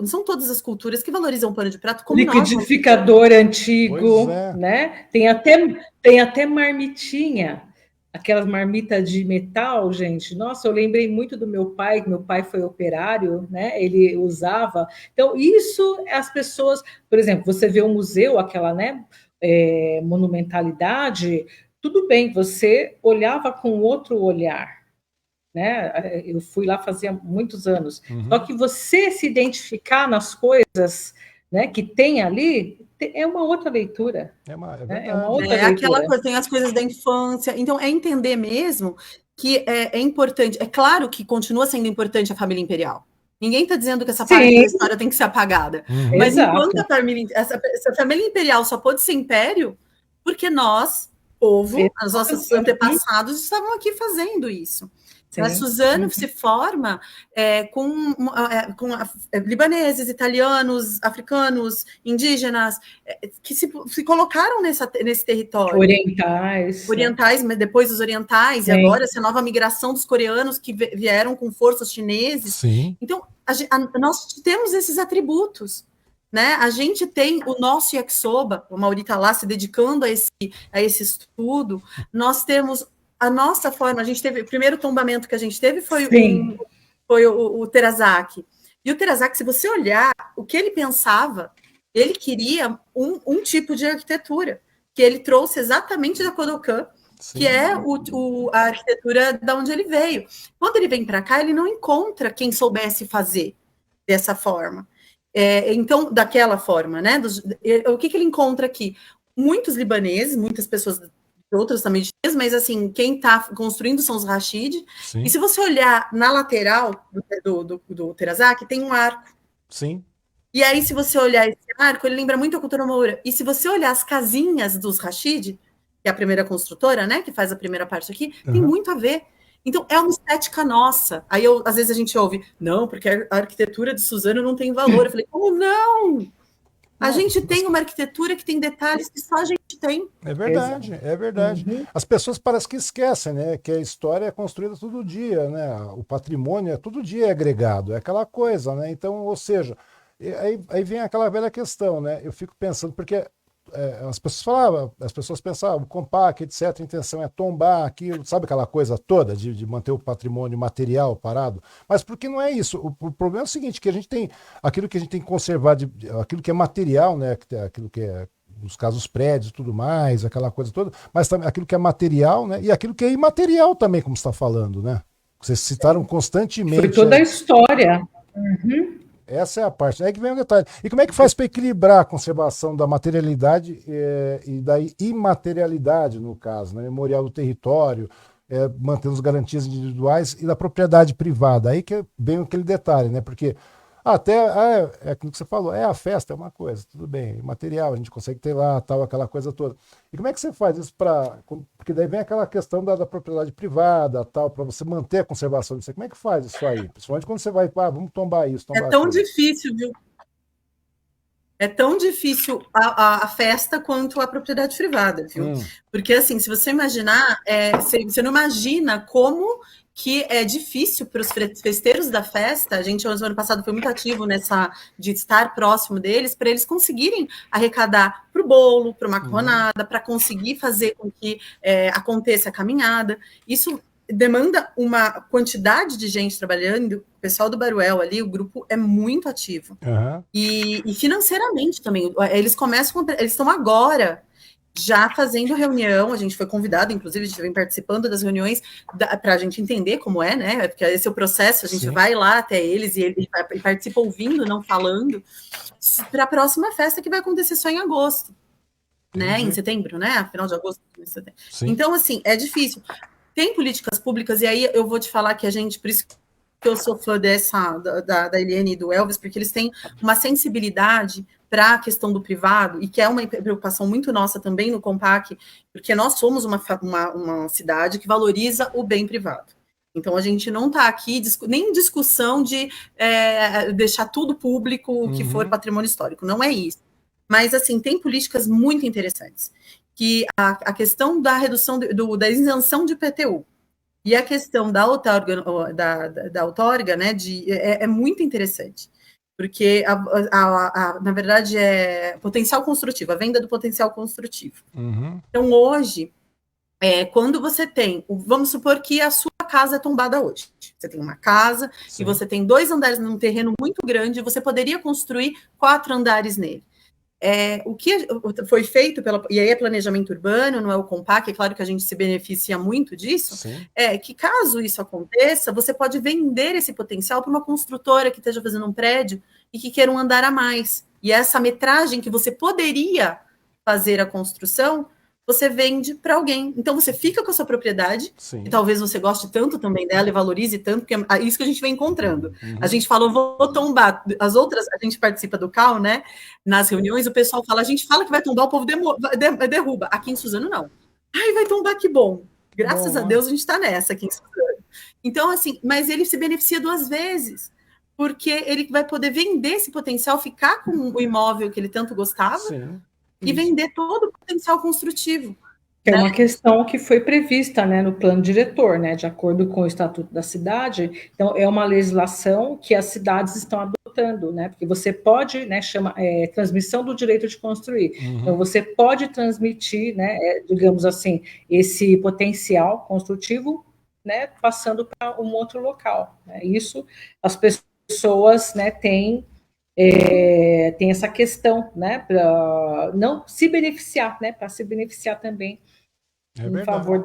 são todas as culturas que valorizam pano de prato como liquidificador antigo, né? Tem até marmitinha, aquelas marmitas de metal, gente. Nossa, eu lembrei muito do meu pai, que meu pai foi operário, né? Ele usava. Então, isso as pessoas, por exemplo, você vê o museu, aquela, né, monumentalidade, tudo bem, você olhava com outro olhar. Né? Eu fui lá fazia muitos anos. Só que você se identificar nas coisas, né, que tem ali é uma outra leitura. É uma outra leitura. Aquela coisa, tem as coisas da infância. Então, é entender mesmo que é importante. É claro que continua sendo importante a família imperial. Ninguém está dizendo que essa parte da história tem que ser apagada. Mas enquanto essa família imperial só pôde ser império, porque nós, povo, os nossos antepassados estavam aqui fazendo isso. A Suzano se forma com libaneses, italianos, africanos, indígenas, que se colocaram nesse território. Orientais, mas depois os orientais, e agora essa nova migração dos coreanos que vieram com forças chineses. Sim. Então, nós temos esses atributos. Né? A gente tem o nosso yakisoba, o Mauri está lá se dedicando a esse estudo, nós temos a nossa forma, a gente teve, o primeiro tombamento que a gente teve foi o Terasaki. E o Terasaki, se você olhar o que ele pensava, ele queria um tipo de arquitetura, que ele trouxe exatamente da Kodokan, que é a arquitetura da onde ele veio. Quando ele vem para cá, ele não encontra quem soubesse fazer dessa forma. Então, daquela forma, né? O que ele encontra aqui? Muitos libaneses, muitas pessoas outros também, mas assim, quem está construindo são os Rashid. Sim. E se você olhar na lateral do Terasaki, tem um arco. Sim. E aí, se você olhar esse arco, ele lembra muito a cultura moura. E se você olhar as casinhas dos Rashid, que é a primeira construtora, né, que faz a primeira parte aqui, tem muito a ver. Então, é uma estética nossa. Aí, às vezes, a gente ouve, não, porque a arquitetura de Suzano não tem valor. Eu falei, como não? A gente tem uma arquitetura que tem detalhes que só a gente tem. É verdade, é verdade. As pessoas parecem que esquecem, né? Que a história é construída todo dia, né? O patrimônio todo dia agregado, é aquela coisa, né? Então, ou seja, aí vem aquela velha questão, né? Eu fico pensando, porque as pessoas falavam, as pessoas pensavam, o Compac, etc., a intenção é tombar aquilo, sabe aquela coisa toda de manter o patrimônio material parado? Mas porque não é isso. O problema é o seguinte, que a gente tem aquilo que a gente tem que conservar, aquilo que é material, né? Aquilo que é, nos casos, prédios e tudo mais, aquela coisa toda, mas também aquilo que é material, né? E aquilo que é imaterial também, como você está falando, né? Vocês citaram constantemente. Foi toda a história. Uhum. Essa é a parte. É que vem o detalhe. E como é que faz para equilibrar a conservação da materialidade e da imaterialidade, no caso, né? Memorial do território, mantendo as garantias individuais e da propriedade privada? Aí que vem aquele detalhe, né? Porque é aquilo que você falou, a festa é uma coisa, tudo bem, material, a gente consegue ter lá, tal, aquela coisa toda. E como é que você faz isso porque daí vem aquela questão da propriedade privada, tal, para você manter a conservação disso. Como é que faz isso aí? Principalmente quando você vai, vamos tombar isso, tombar É tão aquilo. difícil, viu? É tão difícil a festa quanto a propriedade privada, viu? Porque, assim, se você imaginar, você não imagina como que é difícil para os festeiros da festa. A gente, no ano passado, foi muito ativo de estar próximo deles, para eles conseguirem arrecadar para o bolo, para uma macarronada, para conseguir fazer com que aconteça a caminhada. Isso demanda uma quantidade de gente trabalhando. O pessoal do Baruel ali, o grupo é muito ativo. Uhum. E financeiramente também. Eles estão agora já fazendo reunião. A gente foi convidado, inclusive, a gente vem participando das reuniões para a gente entender como é, né? Porque esse é o processo, a gente vai lá até eles e participa ouvindo, não falando, para a próxima festa que vai acontecer só em agosto, né? Em setembro, né? Final de agosto. Então, assim, é difícil. Tem políticas públicas, e aí eu vou te falar que por isso que eu sou fã da Eliane e do Elvis, porque eles têm uma sensibilidade para a questão do privado, e que é uma preocupação muito nossa também no Compac, porque nós somos uma cidade que valoriza o bem privado. Então, a gente não está aqui nem em discussão de deixar tudo público, o que for patrimônio histórico, não é isso. Mas, assim, tem políticas muito interessantes, que a questão da redução da isenção de IPTU, e a questão da outorga, né, é muito interessante, porque, na verdade, é potencial construtivo, a venda do potencial construtivo. Então, hoje, quando você vamos supor que a sua casa é tombada hoje, você tem uma casa e você tem 2 andares num terreno muito grande, você poderia construir 4 andares nele. O que foi feito e aí é planejamento urbano, não é o Compac, é claro que a gente se beneficia muito disso, que caso isso aconteça, você pode vender esse potencial para uma construtora que esteja fazendo um prédio e que queira um andar a mais. E essa metragem que você poderia fazer a construção, você vende para alguém. Então, você fica com a sua propriedade, e talvez você goste tanto também dela e valorize tanto, porque é isso que a gente vem encontrando. A gente fala, vou tombar. As outras, a gente participa do CAL, né? Nas reuniões, o pessoal fala, a gente fala que vai tombar, o povo derruba. Aqui em Suzano, não. Ai, vai tombar, que bom. Graças a Deus, a gente está nessa aqui em Suzano. Então, assim, mas ele se beneficia 2 vezes, porque ele vai poder vender esse potencial, ficar com o imóvel que ele tanto gostava, e vender todo o potencial construtivo. É uma questão que foi prevista, né, no plano diretor, né, de acordo com o Estatuto da Cidade. Então, é uma legislação que as cidades estão adotando, né, porque você pode, né, transmissão do direito de construir. Então, você pode transmitir, né, digamos assim, esse potencial construtivo, né, passando para um outro local. Né. Isso, as pessoas, né, têm essa questão, né, para não se beneficiar, né, para se beneficiar também em favor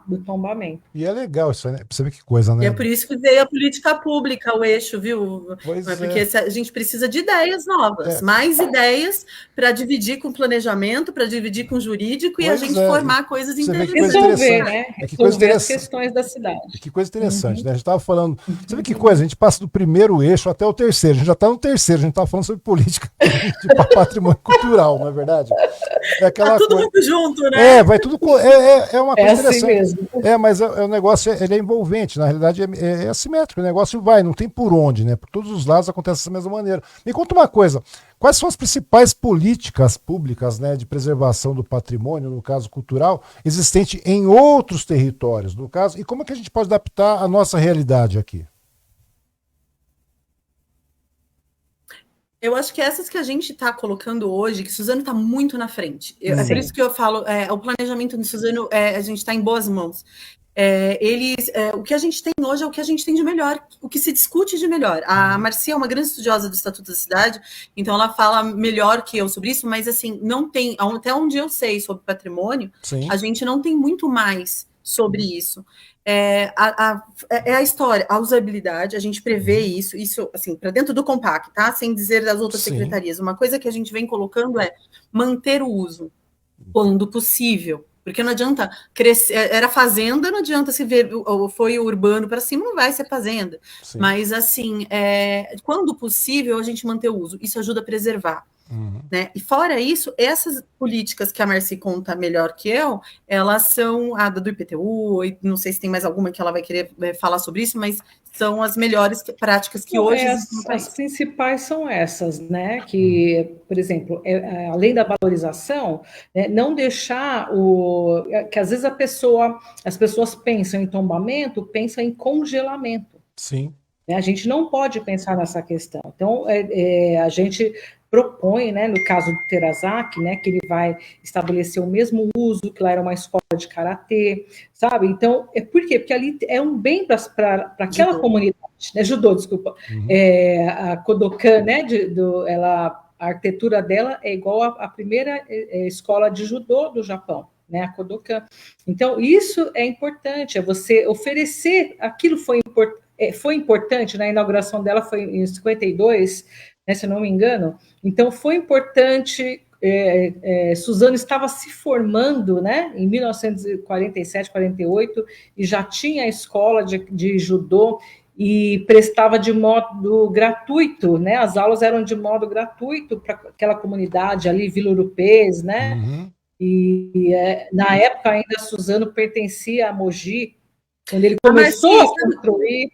do tombamento. E é legal isso, né? Pra você ver que coisa, né? E é por isso que veio a política pública, o eixo, viu? Porque a gente precisa de ideias novas, mais ideias para dividir com planejamento, para dividir com jurídico, e a gente formar coisas interessantes. Resolver, né? Resolver as questões da cidade. Que coisa interessante, né? A gente estava falando. Você vê que coisa? A gente passa do primeiro eixo até o terceiro. A gente já está no terceiro, a gente estava falando sobre política de patrimônio cultural, não é verdade? É aquela tudo coisa... muito junto, né? Vai tudo. É uma coisa interessante. Assim mesmo. Mas o negócio ele é envolvente, na realidade é assimétrico, o negócio vai, não tem por onde, né? Por todos os lados acontece dessa mesma maneira. Me conta uma coisa, quais são as principais políticas públicas, né, de preservação do patrimônio, no caso cultural, existente em outros territórios, no caso, e como é que a gente pode adaptar a nossa realidade aqui? Eu acho que essas que a gente está colocando hoje, que Suzano está muito na frente. É por isso que eu falo, o planejamento de Suzano, a gente está em boas mãos. O que a gente tem hoje é o que a gente tem de melhor, o que se discute de melhor. A Marcia é uma grande estudiosa do Estatuto da Cidade, então ela fala melhor que eu sobre isso, mas assim, não tem, até onde eu sei sobre patrimônio, a gente não tem muito mais sobre isso. A história, a usabilidade, a gente prevê isso assim, para dentro do Compac, tá? Sem dizer das outras secretarias. Uma coisa que a gente vem colocando é manter o uso, quando possível. Porque não adianta crescer, era fazenda, não adianta se ver, foi urbano para cima, não vai ser fazenda. Sim. Mas, assim, quando possível, a gente manter o uso. Isso ajuda a preservar. Né? E fora isso, essas políticas que a Marci conta melhor que eu, elas são a do IPTU, e não sei se tem mais alguma que ela vai querer falar sobre isso, mas são as melhores práticas que hoje existem no país. As principais são essas, né? Que, por exemplo, além da valorização, não deixar que às vezes as pessoas pensam em tombamento, pensam em congelamento. Sim. A gente não pode pensar nessa questão. Então, a gente propõe, né, no caso do Terasaki, né, que ele vai estabelecer o mesmo uso, que lá era uma escola de karatê, sabe? Então, por quê? Porque ali é um bem para aquela comunidade, né? Judô, desculpa. A Kodokan, né, a arquitetura dela é igual à primeira escola de judô do Japão, né, a Kodokan. Então, isso é importante, é você oferecer, aquilo foi importante, na inauguração dela foi em 52, né, se eu não me engano, então foi importante, Suzano estava se formando, né, em 1947, 48, e já tinha a escola de judô, e prestava de modo gratuito, né, as aulas eram de modo gratuito para aquela comunidade ali, Vila Urupês, né, e na época ainda Suzano pertencia a Mogi, quando ele começou a construir...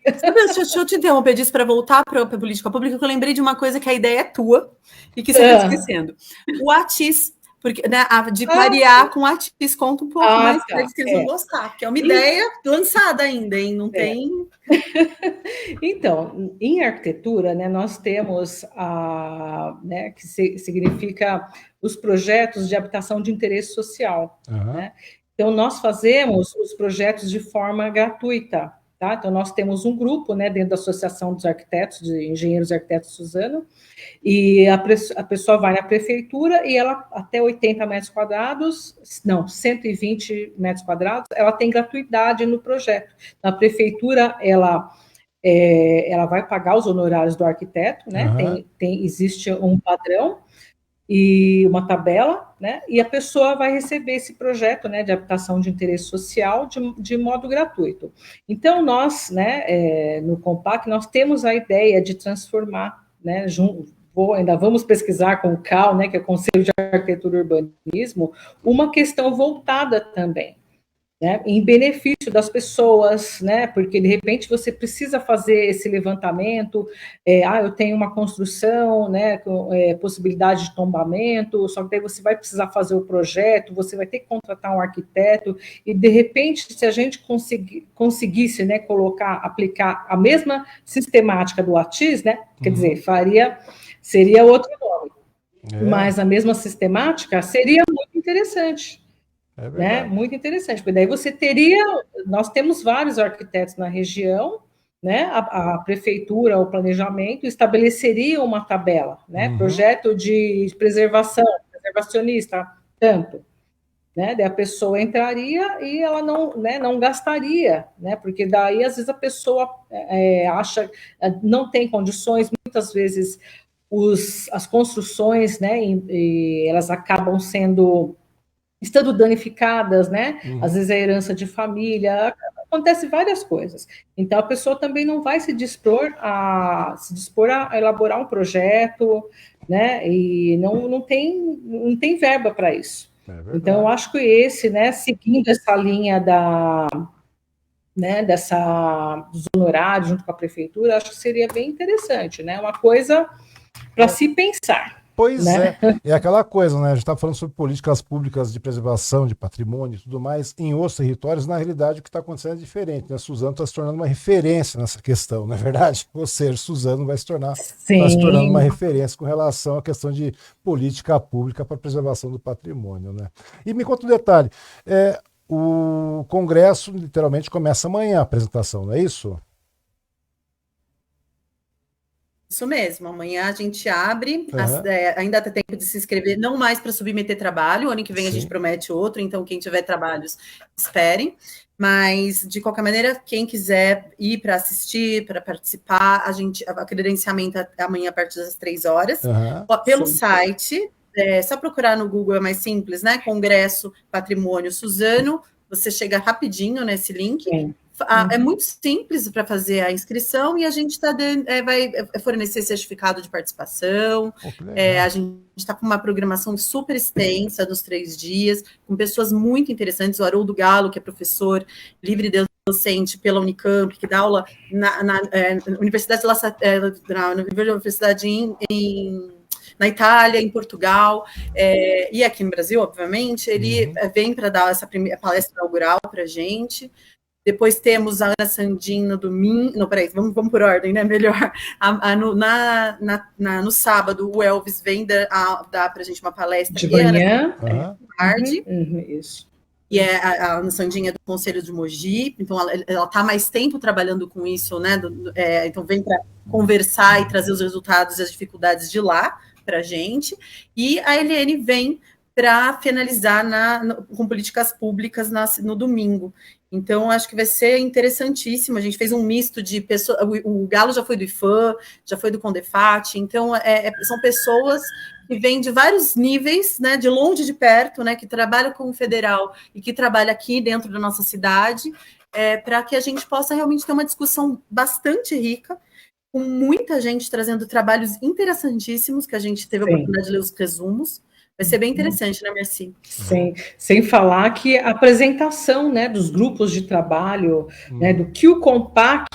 Deixa eu te interromper disso para voltar para a política pública, que eu lembrei de uma coisa que a ideia é tua e que você está esquecendo. O ATIS, porque, né, de parear com o ATIS, conta um pouco mais para eles que eles vão gostar, porque é uma ideia lançada ainda, hein? Não tem... Então, em arquitetura, né, nós temos né, que significa os projetos de habitação de interesse social, né? Então, nós fazemos os projetos de forma gratuita, tá? Então, nós temos um grupo, né, dentro da Associação dos Arquitetos, de Engenheiros e Arquitetos Suzano, e a pessoa vai na prefeitura e ela, até 80 metros quadrados, não, 120 metros quadrados, ela tem gratuidade no projeto. Na prefeitura, ela vai pagar os honorários do arquiteto, né? Existe um padrão e uma tabela, né? E a pessoa vai receber esse projeto, né, de habitação de interesse social de modo gratuito. Então, nós, né, no Compac, nós temos a ideia de transformar, né, ainda vamos pesquisar com o CAL, né, que é o Conselho de Arquitetura e Urbanismo, uma questão voltada também, né, em benefício das pessoas, né, porque de repente você precisa fazer esse levantamento, eu tenho uma construção, né, com possibilidade de tombamento, só que daí você vai precisar fazer o projeto, você vai ter que contratar um arquiteto, e de repente, se a gente conseguisse, né, aplicar a mesma sistemática do ATIS, né, quer dizer, seria outro nome, mas a mesma sistemática seria muito interessante. Né? Muito interessante, porque daí nós temos vários arquitetos na região, né? A prefeitura, o planejamento, estabeleceria uma tabela, né? Projeto de preservacionista, tanto. Né? Daí a pessoa entraria e ela não gastaria, né? Porque daí, às vezes, a pessoa acha, não tem condições, muitas vezes as construções, né? Elas acabam estando danificadas, né? Às vezes é herança de família, acontece várias coisas. Então, a pessoa também não vai se dispor a elaborar um projeto, né? E não tem verba para isso. Então, eu acho que né, seguindo essa linha né, dos honorários junto com a prefeitura, acho que seria bem interessante, né? Uma coisa para se pensar. Pois né? é aquela coisa, né? A gente está falando sobre políticas públicas de preservação de patrimônio e tudo mais em outros territórios. Na realidade, o que está acontecendo é diferente, né? Suzano está se tornando uma referência nessa questão, não é verdade? Ou seja, Suzano vai está se tornando uma Sim, referência com relação à questão de política pública para a preservação do patrimônio, né? E me conta um detalhe, o Congresso literalmente começa amanhã a apresentação, não é isso? Isso mesmo, amanhã a gente abre, Aham, ainda dá tempo de se inscrever, não mais para submeter trabalho, ano que vem a gente sim. promete outro, então quem tiver trabalhos, esperem. Mas, de qualquer maneira, quem quiser ir para assistir, para participar, a credenciamento é amanhã a partir das 3 horas, Aham, pelo sim. site, só procurar no Google é mais simples, né? Congresso Patrimônio Suzano, você chega rapidinho nesse link. Sim. É muito simples para fazer a inscrição e a gente vai fornecer certificado de participação. pô, que A legal. gente está com uma programação super extensa nos 3 dias, com pessoas muito interessantes. O Haroldo Galo, que é professor livre docente pela Unicamp, que dá aula na Universidade na Universidade na Itália, em Portugal, e aqui no Brasil, obviamente, ele vem para dar essa primeira palestra inaugural para a gente. Depois temos a Ana Sandin no domingo. Não, peraí, vamos por ordem, né? Melhor. No sábado, o Elvis vem dar para a gente uma palestra De e a Ana manhã, tarde. isso. E a Ana Sandinha é do Conselho de Mogi, então ela está mais tempo trabalhando com isso, né? Então vem para conversar e trazer os resultados e as dificuldades de lá para a gente. E a Eliane vem para finalizar com políticas públicas no domingo. Então, acho que vai ser interessantíssimo. A gente fez um misto de pessoas. O Galo já foi do IFAM, já foi do Condefat, então são pessoas que vêm de vários níveis, né, de longe e de perto, né, que trabalham com o federal e que trabalham aqui dentro da nossa cidade, para que a gente possa realmente ter uma discussão bastante rica, com muita gente trazendo trabalhos interessantíssimos, que a gente teve a oportunidade de ler os resumos. Vai ser bem interessante, né, Merci? Sem falar que a apresentação, né, dos grupos de trabalho, né, do que o Compac,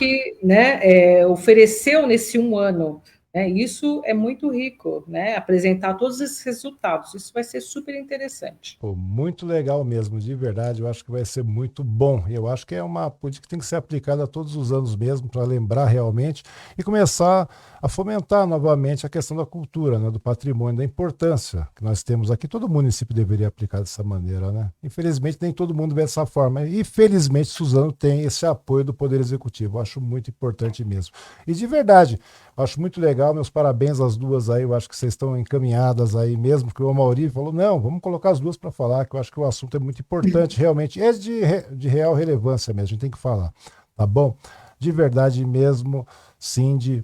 né, ofereceu nesse 1 ano, né, isso é muito rico, né, apresentar todos esses resultados, isso vai ser super interessante. Pô, muito legal mesmo, de verdade. Eu acho que vai ser muito bom. Eu acho que é uma política que tem que ser aplicada todos os anos mesmo, para lembrar realmente e começar a fomentar novamente a questão da cultura, né, do patrimônio, da importância que nós temos aqui. Todo município deveria aplicar dessa maneira, né? Infelizmente, nem todo mundo vê dessa forma. E felizmente, Suzano tem esse apoio do Poder Executivo. Eu acho muito importante mesmo. E de verdade, acho muito legal. Meus parabéns às duas aí. Eu acho que vocês estão encaminhadas aí mesmo, porque o Amaury falou, não, vamos colocar as duas para falar, que eu acho que o assunto é muito importante, realmente. É de real relevância mesmo, a gente tem que falar, tá bom? De verdade mesmo, Cindy,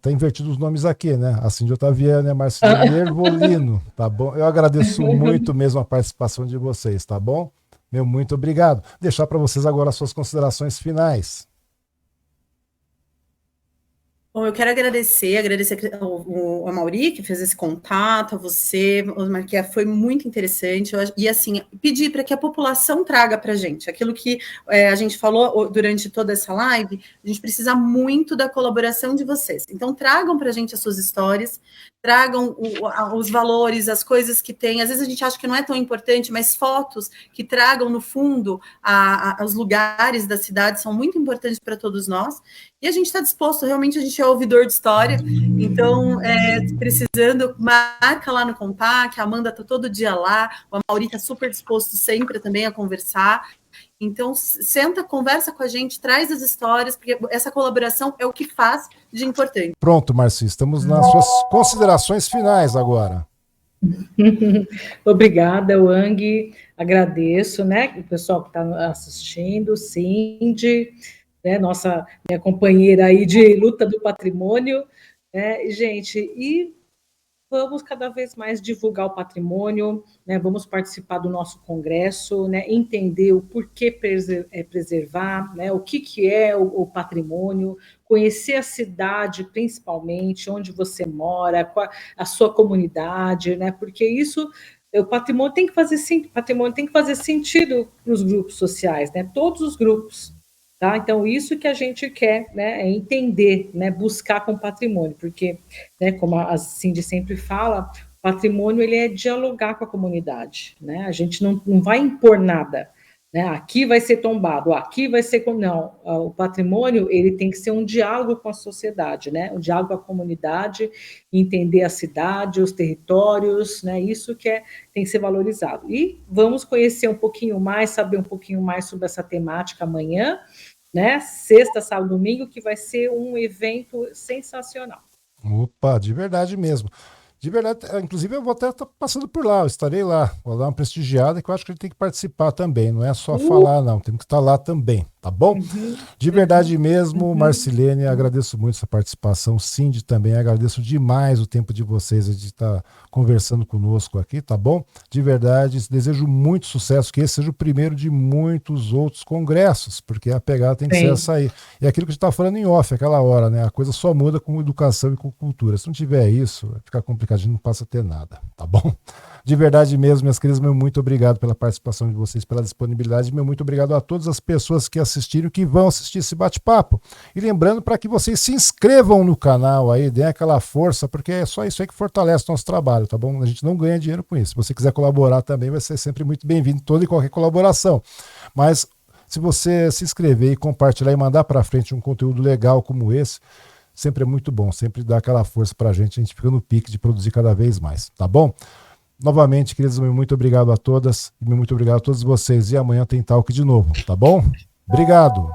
tá invertido os nomes aqui, né? A Cindy Otaviano e a Marcela Nervolino, tá bom? Eu agradeço muito mesmo a participação de vocês, tá bom? Meu muito obrigado. Deixar para vocês agora as suas considerações finais. Bom, eu quero agradecer ao Amaury, que fez esse contato, a você, Osmar, que foi muito interessante. E, assim, pedir para que a população traga para a gente aquilo que a gente falou durante toda essa live. A gente precisa muito da colaboração de vocês. Então, tragam para a gente as suas histórias, tragam os valores, as coisas que tem. Às vezes a gente acha que não é tão importante, mas fotos que tragam, no fundo, os lugares da cidade são muito importantes para todos nós. E a gente está disposto, realmente, a gente é ouvidor de história, então, precisando, marca lá no Compac, a Amanda está todo dia lá, o Amaury está super disposto sempre também a conversar, então, senta, conversa com a gente, traz as histórias, porque essa colaboração é o que faz de importante. Pronto, Marci, estamos nas suas considerações finais agora. Obrigada, Wang, agradeço, né, o pessoal que está assistindo, Cindy, né, minha companheira aí de luta do patrimônio, né, gente, e vamos cada vez mais divulgar o patrimônio, né, vamos participar do nosso congresso, né, entender o porquê preservar, né, o que é o patrimônio, conhecer a cidade, principalmente, onde você mora, qual a sua comunidade, né, porque isso, o patrimônio tem que fazer sentido para os grupos sociais, né, todos os grupos. Tá? Então, isso que a gente quer, né, é entender, né, buscar com o patrimônio, porque, né, como a Cindy sempre fala, patrimônio ele é dialogar com a comunidade, né? A gente não vai impor nada, né? Aqui vai ser tombado, aqui vai ser... Não, o patrimônio ele tem que ser um diálogo com a sociedade, né? Um diálogo com a comunidade, entender a cidade, os territórios, né? Isso tem que ser valorizado. E vamos conhecer um pouquinho mais, saber um pouquinho mais sobre essa temática amanhã, né? Sexta, sábado, domingo, que vai ser um evento sensacional. Opa, de verdade mesmo. De verdade, inclusive eu vou até estar passando por lá, eu estarei lá, vou dar uma prestigiada que eu acho que ele tem que participar também, não é só falar não, tem que estar lá também, tá bom? De verdade mesmo, Marcilene, agradeço muito essa participação, Cindy também, agradeço demais o tempo de vocês de estar conversando conosco aqui, tá bom? De verdade, desejo muito sucesso, que esse seja o primeiro de muitos outros congressos, porque a pegada tem que ser essa aí. E aquilo que a gente estava falando em off, aquela hora, né? A coisa só muda com educação e com cultura. Se não tiver isso, vai ficar complicado, a gente não passa a ter nada, tá bom? De verdade mesmo, minhas queridas, meu muito obrigado pela participação de vocês, pela disponibilidade, meu muito obrigado a todas as pessoas que assistiram, que vão assistir esse bate-papo. E lembrando para que vocês se inscrevam no canal aí, deem aquela força, porque é só isso aí que fortalece o nosso trabalho, tá bom? A gente não ganha dinheiro com isso. Se você quiser colaborar também, vai ser sempre muito bem-vindo, toda e qualquer colaboração. Mas se você se inscrever e compartilhar e mandar para frente um conteúdo legal como esse, sempre é muito bom, sempre dá aquela força pra gente fica no pique de produzir cada vez mais, tá bom? Novamente, queridos, muito obrigado a todas e muito obrigado a todos vocês. E amanhã tem Talk de novo, tá bom? Obrigado.